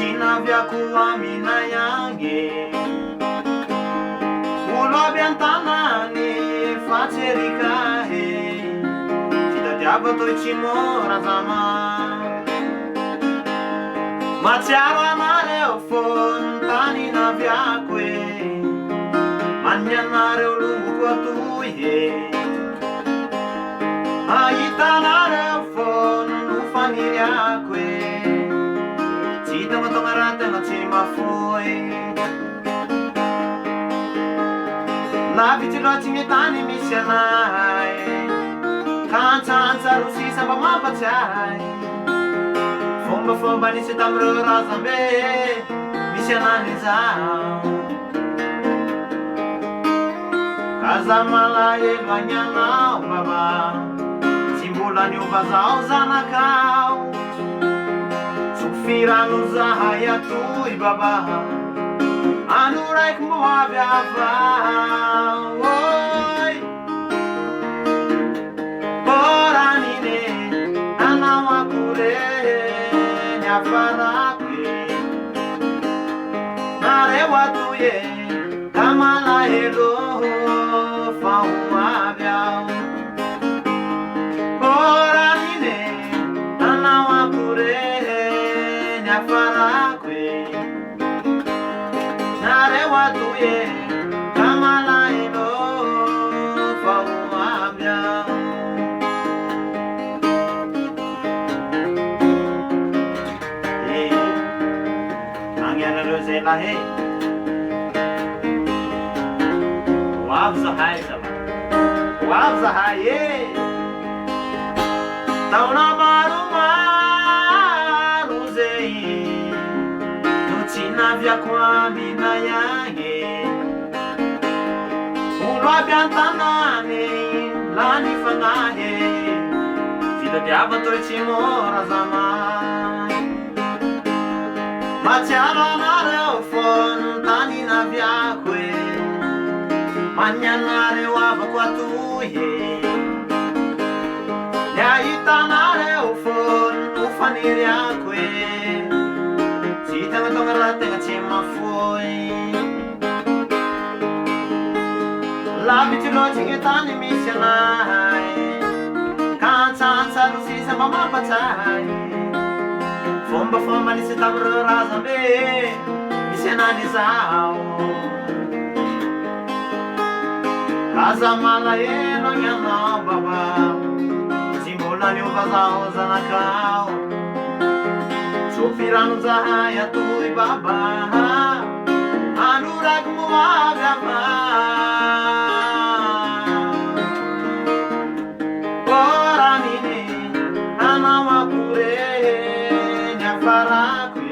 Cinavyako amina yange olo aby an-tanany fatserica he fitadiava toy tsy mora zama matsiaro anareo fony tany naviako e manny anareo loko atoy he ahitanareo fony no faniriako e tsy tongatonga raha tegna tsy mafoy lavitsy loatsy gny tany misy anay kantsaantsa rosisa mba mampatsiahy fombafomba nisy tamireo razambe misy anany zao kaza malahelo agny anao baba tsy mbola niova zao zanakao sofirano zahay atoy baba ano raiky mbo avy avao oy poranine anao akore ny afarako e nareo atoy e ka malahelo fa ho avy ao poranine anao akore ny afarako e nareo atoy e ka malahelo fa ho avy ao magnanareo zay lahy ho avy zahay zava ho avy zahay e taona maromaro zay no tsy naviako amina yagny olo aby an-tanany la ny fanahy fitadiava toy tsy mora zama matsiaro anareo fony tany naviako e manny anareo avako atoy e ny ahitanareo fony no faniriako e tsy tongatonga raha tegna tsy mafoy lavitsy loatsy gny tany misy anay kantsaantsa rosisa mba mampatsiahy fombafomba nisy tamireo razambe misy anany zao kaza malahelo agny anao baba tsy mbola niova zao zanakao sofirano zahay atoy baba ano raiky mo avy avao poranine anao akore ny afarako